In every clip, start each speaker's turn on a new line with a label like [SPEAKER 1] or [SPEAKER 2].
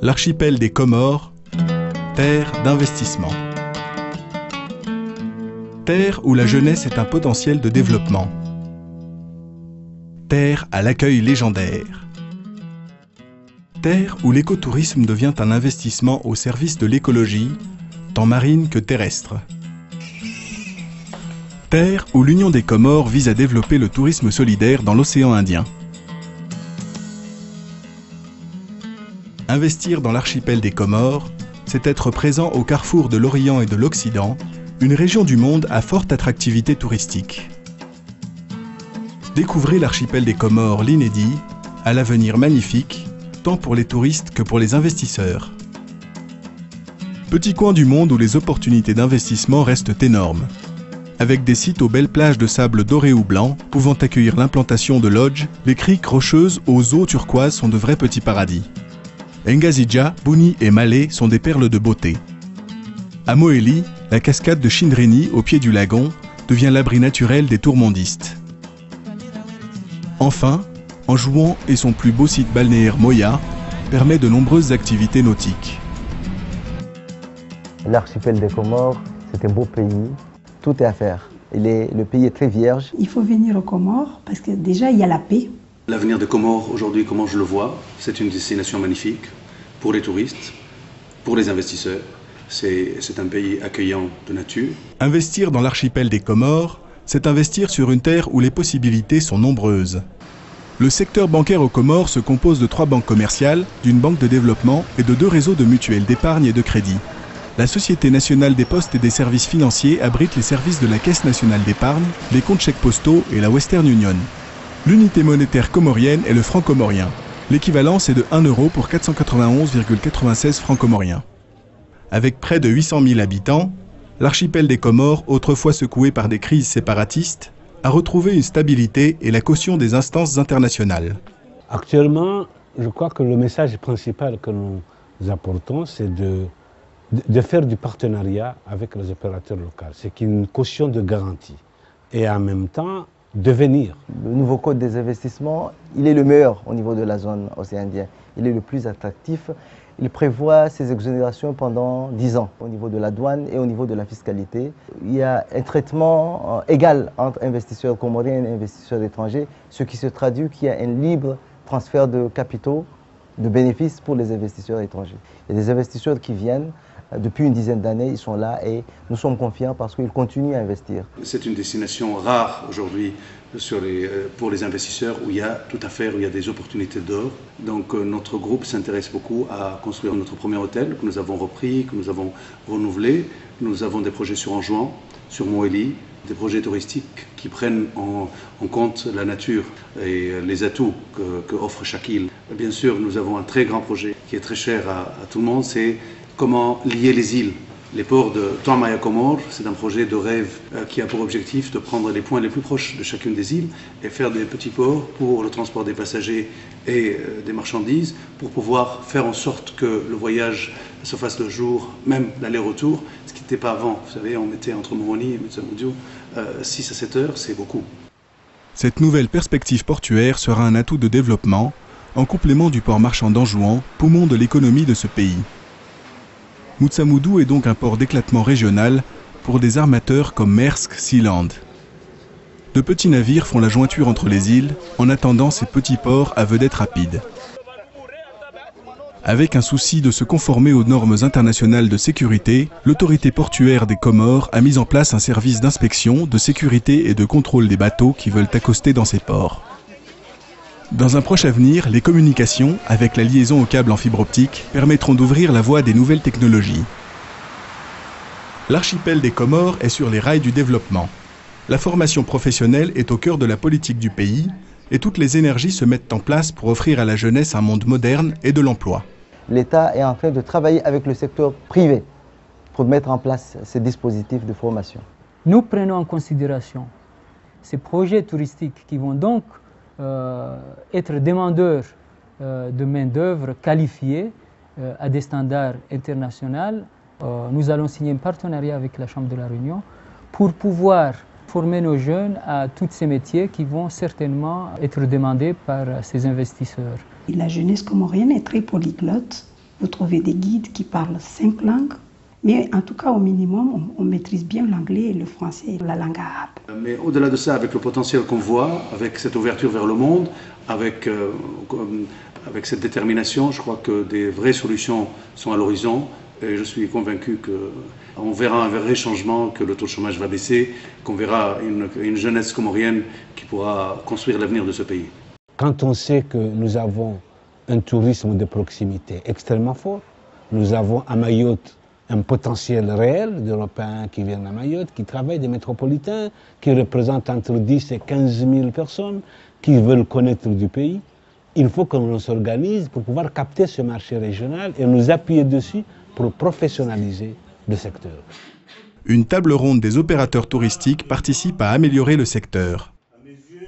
[SPEAKER 1] L'archipel des Comores, terre d'investissement. Terre où la jeunesse est un potentiel de développement. Terre à l'accueil légendaire. Terre où l'écotourisme devient un investissement au service de l'écologie, tant marine que terrestre. Terre où l'Union des Comores vise à développer le tourisme solidaire dans l'océan Indien. Investir dans l'archipel des Comores, c'est être présent au carrefour de l'Orient et de l'Occident, une région du monde à forte attractivité touristique. Découvrez l'archipel des Comores, l'inédit, à l'avenir magnifique, tant pour les touristes que pour les investisseurs. Petit coin du monde où les opportunités d'investissement restent énormes. Avec des sites aux belles plages de sable doré ou blanc, pouvant accueillir l'implantation de lodges, les criques rocheuses aux eaux turquoises sont de vrais petits paradis. Ngazidja, Bouni et Malé sont des perles de beauté. À Moélie, la cascade de Chindreni, au pied du lagon, devient l'abri naturel des tourmondistes. Enfin, Anjouan et son plus beau site balnéaire Moya permet de nombreuses activités nautiques.
[SPEAKER 2] L'archipel des Comores, c'est un beau pays. Tout est à faire. Le pays est très vierge.
[SPEAKER 3] Il faut venir aux Comores parce que déjà il y a la paix.
[SPEAKER 4] L'avenir des Comores, aujourd'hui, comment je le vois, c'est une destination magnifique pour les touristes, pour les investisseurs. C'est un pays accueillant de nature.
[SPEAKER 1] Investir dans l'archipel des Comores, c'est investir sur une terre où les possibilités sont nombreuses. Le secteur bancaire aux Comores se compose de 3 banques commerciales, d'une banque de développement et de 2 réseaux de mutuelles d'épargne et de crédit. La Société nationale des postes et des services financiers abrite les services de la Caisse nationale d'épargne, les comptes chèques postaux et la Western Union. L'unité monétaire comorienne est le franc comorien. L'équivalent est de 1 euro pour 491,96 francs comoriens. Avec près de 800 000 habitants, l'archipel des Comores, autrefois secoué par des crises séparatistes, a retrouvé une stabilité et la caution des instances internationales.
[SPEAKER 5] Actuellement, je crois que le message principal que nous apportons, c'est de faire du partenariat avec les opérateurs locaux. C'est une caution de garantie. Et en même temps, de venir.
[SPEAKER 2] Le nouveau code des investissements, il est le meilleur au niveau de la zone océan Indien. Il est le plus attractif. Il prévoit ces exonérations pendant 10 ans au niveau de la douane et au niveau de la fiscalité. Il y a un traitement égal entre investisseurs comoriens et investisseurs étrangers, ce qui se traduit qu'il y a un libre transfert de capitaux, de bénéfices pour les investisseurs étrangers. Il y a des investisseurs qui viennent. Depuis une dizaine d'années, ils sont là et nous sommes confiants parce qu'ils continuent à investir.
[SPEAKER 4] C'est une destination rare aujourd'hui pour les investisseurs où il y a tout à faire, où il y a des opportunités d'or. Donc notre groupe s'intéresse beaucoup à construire notre premier hôtel que nous avons repris, que nous avons renouvelé. Nous avons des projets sur Anjouan, sur Moélie, des projets touristiques qui prennent en compte la nature et les atouts que offre chaque île. Bien sûr, nous avons un très grand projet qui est très cher à tout le monde, c'est comment lier les îles. Les ports de Toamaya Comores, c'est un projet de rêve qui a pour objectif de prendre les points les plus proches de chacune des îles et faire des petits ports pour le transport des passagers et des marchandises pour pouvoir faire en sorte que le voyage se fasse le jour, même l'aller-retour, ce qui n'était pas avant. Vous savez, on mettait entre Moroni et Metsamudio 6 à 7 heures, c'est beaucoup.
[SPEAKER 1] Cette nouvelle perspective portuaire sera un atout de développement en complément du port marchand d'Anjouan, poumon de l'économie de ce pays. Mutsamudu est donc un port d'éclatement régional pour des armateurs comme Maersk Sealand. De petits navires font la jointure entre les îles en attendant ces petits ports à vedette rapide. Avec un souci de se conformer aux normes internationales de sécurité, l'autorité portuaire des Comores a mis en place un service d'inspection, de sécurité et de contrôle des bateaux qui veulent accoster dans ces ports. Dans un proche avenir, les communications, avec la liaison au câble en fibre optique, permettront d'ouvrir la voie des nouvelles technologies. L'archipel des Comores est sur les rails du développement. La formation professionnelle est au cœur de la politique du pays et toutes les énergies se mettent en place pour offrir à la jeunesse un monde moderne et de l'emploi.
[SPEAKER 2] L'État est en train de travailler avec le secteur privé pour mettre en place ces dispositifs de formation.
[SPEAKER 6] Nous prenons en considération ces projets touristiques qui vont donc être demandeurs de main-d'œuvre qualifiée à des standards internationaux. Nous allons signer un partenariat avec la Chambre de la Réunion pour pouvoir former nos jeunes à tous ces métiers qui vont certainement être demandés par ces investisseurs.
[SPEAKER 3] La jeunesse comorienne est très polyglotte. Vous trouvez des guides qui parlent 5 langues. Mais en tout cas, au minimum, on maîtrise bien l'anglais, le français et la langue arabe.
[SPEAKER 4] Mais au-delà de ça, avec le potentiel qu'on voit, avec cette ouverture vers le monde, avec cette détermination, je crois que des vraies solutions sont à l'horizon. Et je suis convaincu qu'on verra un vrai changement, que le taux de chômage va baisser, qu'on verra une jeunesse comorienne qui pourra construire l'avenir de ce pays.
[SPEAKER 5] Quand on sait que nous avons un tourisme de proximité extrêmement fort, nous avons à Mayotte un potentiel réel d'Européens qui viennent à Mayotte, qui travaillent, des métropolitains, qui représentent entre 10 et 15 000 personnes, qui veulent connaître du pays. Il faut que l'on s'organise pour pouvoir capter ce marché régional et nous appuyer dessus pour professionnaliser le secteur.
[SPEAKER 1] Une table ronde des opérateurs touristiques participe à améliorer le secteur.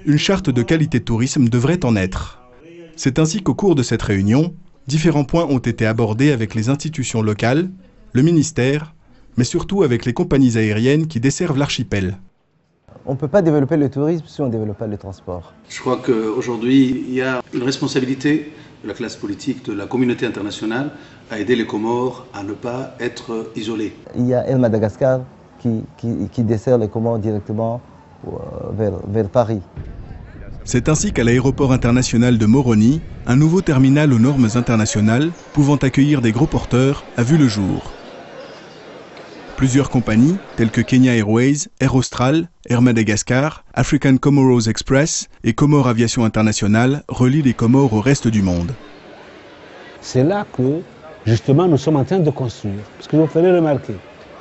[SPEAKER 1] Une charte de qualité de tourisme devrait en être. C'est ainsi qu'au cours de cette réunion, différents points ont été abordés avec les institutions locales, le ministère, mais surtout avec les compagnies aériennes qui desservent l'archipel.
[SPEAKER 2] On ne peut pas développer le tourisme si on ne développe pas le transport.
[SPEAKER 4] Je crois qu'aujourd'hui, il y a une responsabilité de la classe politique, de la communauté internationale, à aider les Comores à ne pas être isolés.
[SPEAKER 2] Il y a Air Madagascar qui dessert les Comores directement vers Paris.
[SPEAKER 1] C'est ainsi qu'à l'aéroport international de Moroni, un nouveau terminal aux normes internationales, pouvant accueillir des gros porteurs, a vu le jour. Plusieurs compagnies, telles que Kenya Airways, Air Austral, Air Madagascar, African Comoros Express et Comores Aviation International, relient les Comores au reste du monde.
[SPEAKER 5] C'est là que, justement, nous sommes en train de construire. Parce que je vous ferai remarquer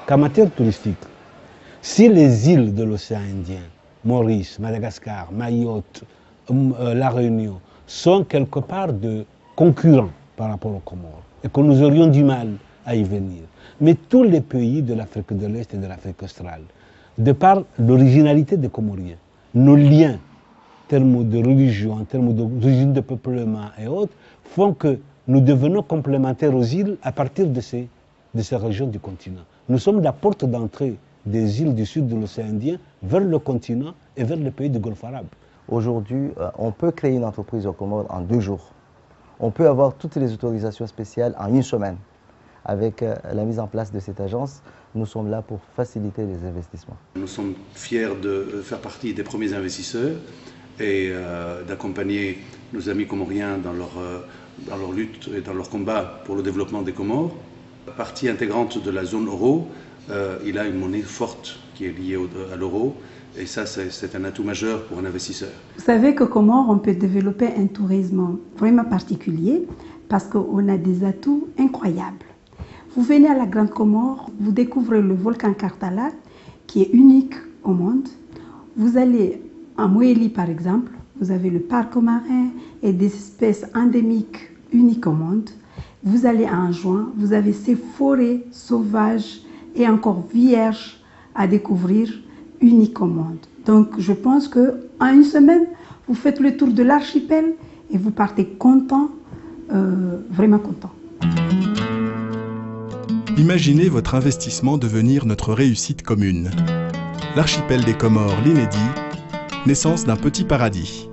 [SPEAKER 5] qu'en matière touristique, si les îles de l'océan Indien, Maurice, Madagascar, Mayotte, La Réunion, sont quelque part de concurrents par rapport aux Comores, et que nous aurions du mal à y venir. Mais tous les pays de l'Afrique de l'Est et de l'Afrique australe, de par l'originalité des Comoriens, nos liens en termes de religion, en termes d'origine de peuplement et autres, font que nous devenons complémentaires aux îles à partir de ces régions du continent. Nous sommes la porte d'entrée des îles du sud de l'océan Indien vers le continent et vers les pays du Golfe arabe.
[SPEAKER 2] Aujourd'hui, on peut créer une entreprise aux Comores en 2 jours. On peut avoir toutes les autorisations spéciales en 1 semaine. Avec la mise en place de cette agence, nous sommes là pour faciliter les investissements.
[SPEAKER 4] Nous sommes fiers de faire partie des premiers investisseurs et d'accompagner nos amis comoriens dans leur lutte et dans leur combat pour le développement des Comores. Partie intégrante de la zone euro, il a une monnaie forte qui est liée à l'euro. Et ça, c'est un atout majeur pour un investisseur.
[SPEAKER 3] Vous savez qu'aux Comores, on peut développer un tourisme vraiment particulier parce qu'on a des atouts incroyables. Vous venez à la Grande Comore, vous découvrez le volcan Kartala, qui est unique au monde. Vous allez à Moélie, par exemple, vous avez le parc marin et des espèces endémiques uniques au monde. Vous allez à Anjouan, vous avez ces forêts sauvages et encore vierges à découvrir, uniques au monde. Donc je pense qu'en 1 semaine, vous faites le tour de l'archipel et vous partez content, vraiment content.
[SPEAKER 1] Imaginez votre investissement devenir notre réussite commune. L'archipel des Comores, l'inédit, naissance d'un petit paradis.